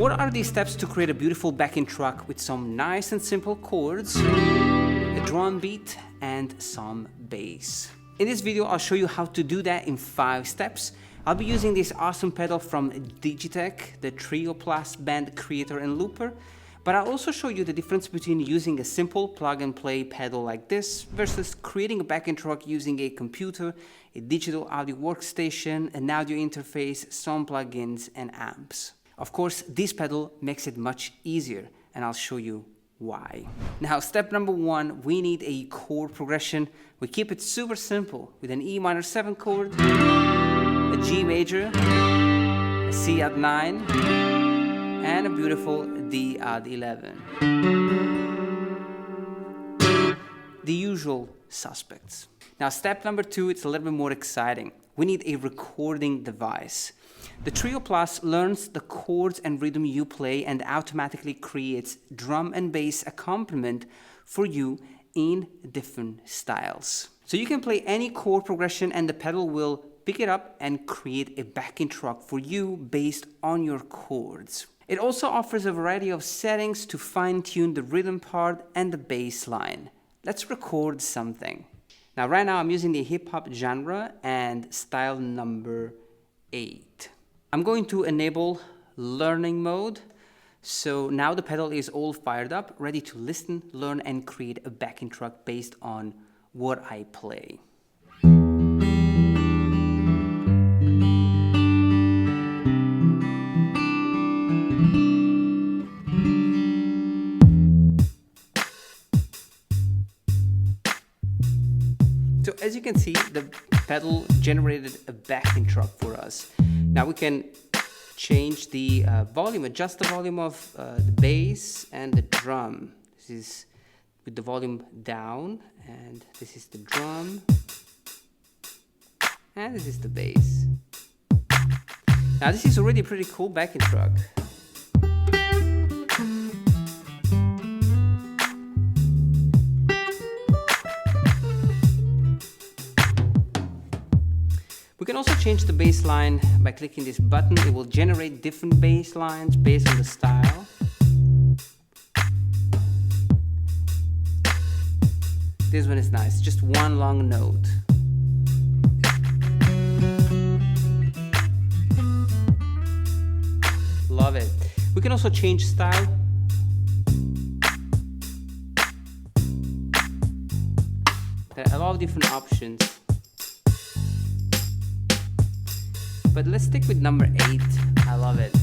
What are these steps to create a beautiful backing track with some nice and simple chords, a drum beat, and some bass? In this video, I'll show you how to do that in 5 steps. I'll be using this awesome pedal from Digitec, the Trio Plus Band Creator and Looper, but I'll also show you the difference between using a simple plug-and-play pedal like this versus creating a backing track using a computer, a digital audio workstation, an audio interface, some plugins, and amps. Of course, this pedal makes it much easier, and I'll show you why. Now, step number 1, we need a chord progression. We keep it super simple with an E minor 7 chord, a G major, a C add 9, and a beautiful D add 11. The usual suspects. Now, step number 2, it's a little bit more exciting. We need a recording device. The Trio Plus learns the chords and rhythm you play and automatically creates drum and bass accompaniment for you in different styles. So you can play any chord progression and the pedal will pick it up and create a backing track for you based on your chords. It also offers a variety of settings to fine-tune the rhythm part and the bass line. Let's record something. Now, right now I'm using the hip-hop genre and style number 8. I'm going to enable learning mode. So now the pedal is all fired up, ready to listen, learn, and create a backing track based on what I play. So as you can see, the pedal generated a backing track for us. Now we can change the volume, adjust the volume of the bass and the drum. This is with the volume down, and this is the drum, and this is the bass. Now this is already a pretty cool backing track. We can also change the bass line by clicking this button. It will generate different bass lines based on the style. This one is nice, just one long note. Love it. We can also change style. There are a lot of different options. But let's stick with number 8. I love it.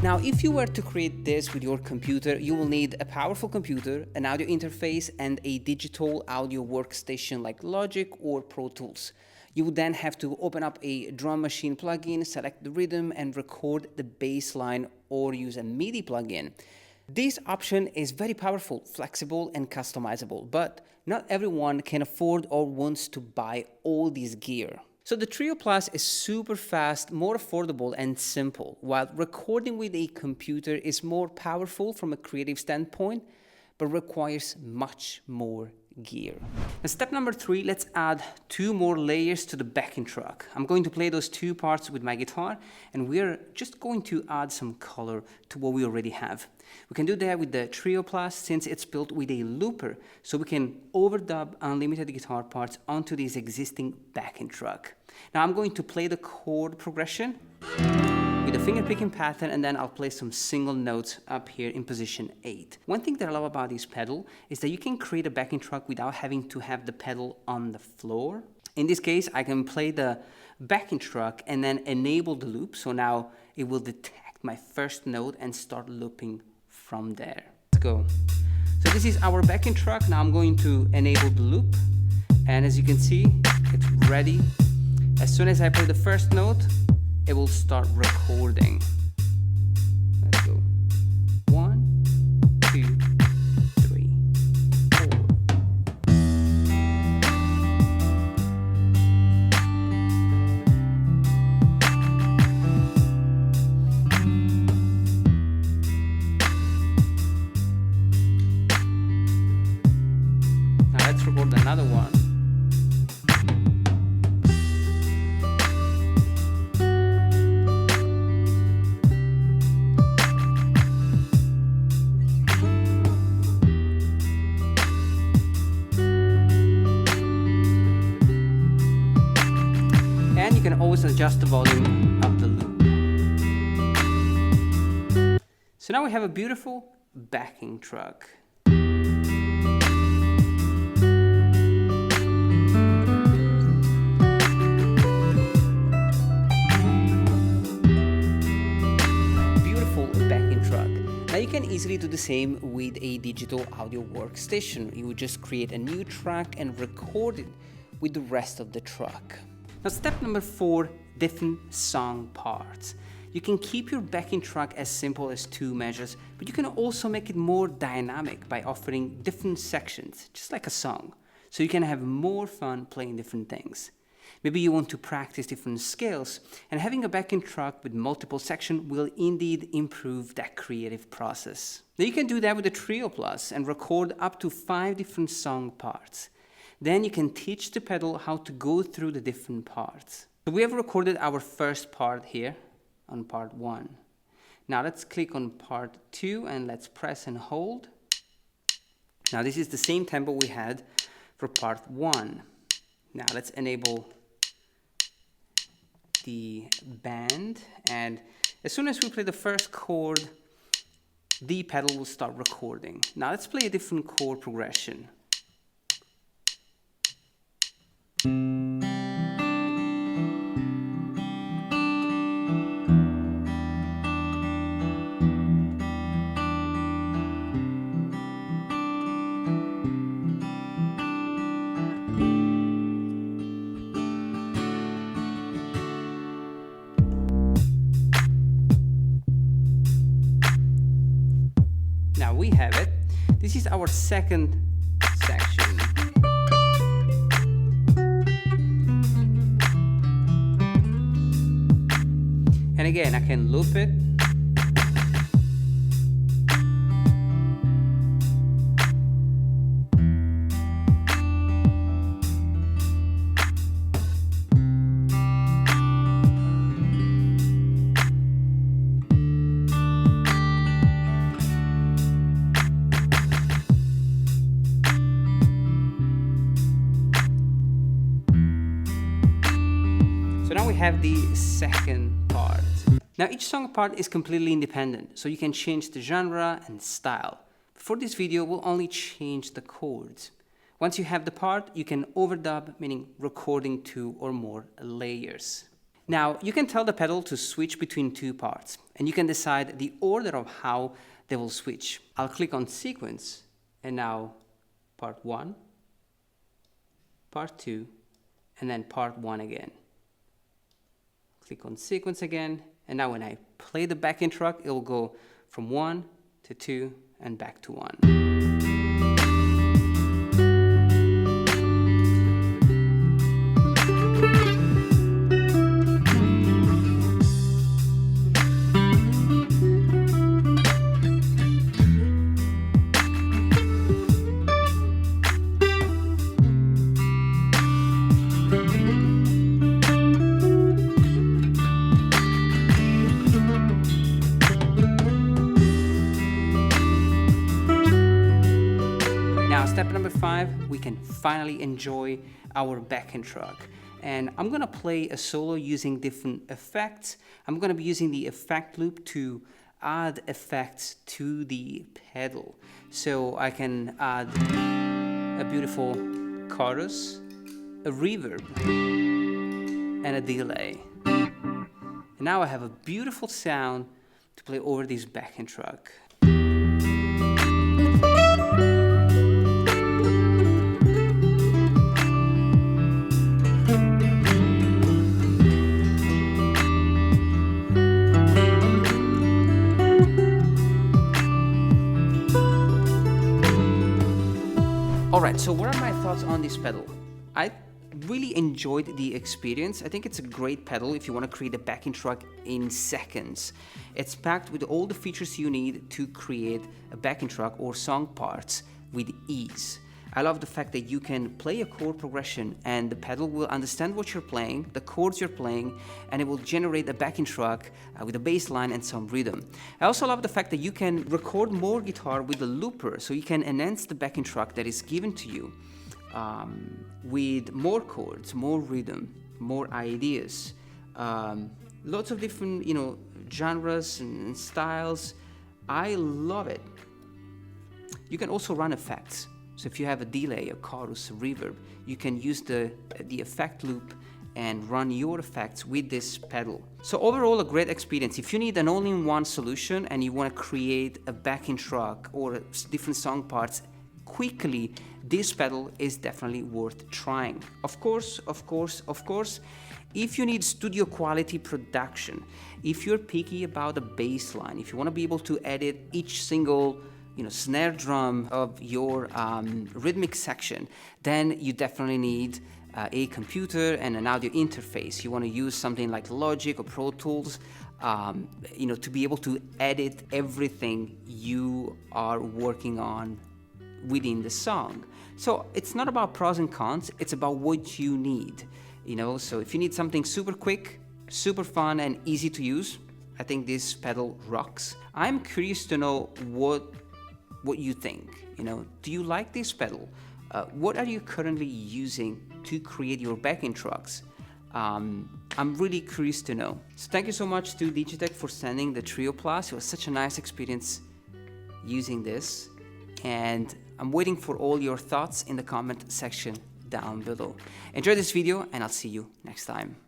Now, if you were to create this with your computer, you will need a powerful computer, an audio interface, and a digital audio workstation like Logic or Pro Tools. You would then have to open up a drum machine plugin, select the rhythm, and record the bass line or use a MIDI plugin. This option is very powerful, flexible, and customizable, but not everyone can afford or wants to buy all this gear. So the Trio Plus is super fast, more affordable, and simple, while recording with a computer is more powerful from a creative standpoint, but requires much more gear. And step number 3, let's add 2 more layers to the backing track. I'm going to play those 2 parts with my guitar, and we're just going to add some color to what we already have. We can do that with the Trio Plus since it's built with a looper, so we can overdub unlimited guitar parts onto this existing backing track. Now I'm going to play the chord progression with a finger picking pattern, and then I'll play some single notes up here in position 8. One thing that I love about this pedal is that you can create a backing track without having to have the pedal on the floor. In this case, I can play the backing track and then enable the loop, so now it will detect my first note and start looping from there. Let's go. So this is our backing track. Now I'm going to enable the loop, and as you can see, it's ready. As soon as I play the first note, it will start recording. Let's go. 1, 2, 3, 4. Now let's record another one. always adjust the volume of the loop. So now we have a beautiful backing track. Beautiful backing track. Now you can easily do the same with a digital audio workstation. You would just create a new track and record it with the rest of the track. Now step number 4, different song parts. You can keep your backing track as simple as 2 measures, but you can also make it more dynamic by offering different sections, just like a song, so you can have more fun playing different things. Maybe you want to practice different scales, and having a backing track with multiple sections will indeed improve that creative process. Now you can do that with the Trio Plus and record up to 5 different song parts. Then you can teach the pedal how to go through the different parts. So we have recorded our first part here on part 1. Now let's click on part 2 and let's press and hold. Now this is the same tempo we had for part 1. Now let's enable the band, and as soon as we play the first chord, the pedal will start recording. Now let's play a different chord progression. Now we have it. This is our second section. And again, I can loop it. So now we have the second part. Now each song part is completely independent, so you can change the genre and style. For this video, we'll only change the chords. Once you have the part, you can overdub, meaning recording 2 or more layers. Now you can tell the pedal to switch between 2 parts, and you can decide the order of how they will switch. I'll click on sequence, and now part 1, part 2, and then part 1 again. Click on sequence again, and now when I play the backing track, it will go from 1 to 2 and back to 1. Step number 5, we can finally enjoy our backing track. And I'm gonna play a solo using different effects. I'm gonna be using the effect loop to add effects to the pedal. So I can add a beautiful chorus, a reverb, and a delay. And now I have a beautiful sound to play over this backing track. Alright, so what are my thoughts on this pedal? I really enjoyed the experience. I think it's a great pedal if you want to create a backing track in seconds. It's packed with all the features you need to create a backing track or song parts with ease. I love the fact that you can play a chord progression and the pedal will understand what you're playing, the chords you're playing, and it will generate a backing track with a bass line and some rhythm. I also love the fact that you can record more guitar with the looper, so you can enhance the backing track that is given to you with more chords, more rhythm, more ideas. lots of different, genres and styles. I love it. You can also run effects. So if you have a delay, a chorus, a reverb, you can use the effect loop and run your effects with this pedal. So overall, a great experience. If you need an all-in-one solution and you want to create a backing track or different song parts quickly, this pedal is definitely worth trying. Of course, if you need studio quality production, if you're picky about the bass line, if you want to be able to edit each single snare drum of your rhythmic section, then you definitely need a computer and an audio interface. You want to use something like Logic or Pro Tools, to be able to edit everything you are working on within the song. So it's not about pros and cons, it's about what you need. So if you need something super quick, super fun and easy to use, I think this pedal rocks. I'm curious to know what you think. Do you like this pedal? What are you currently using to create your backing tracks? I'm really curious to know. So thank you so much to Digitec for sending the Trio Plus. It was such a nice experience using this, and I'm waiting for all your thoughts in the comment section down below. Enjoy this video and I'll see you next time.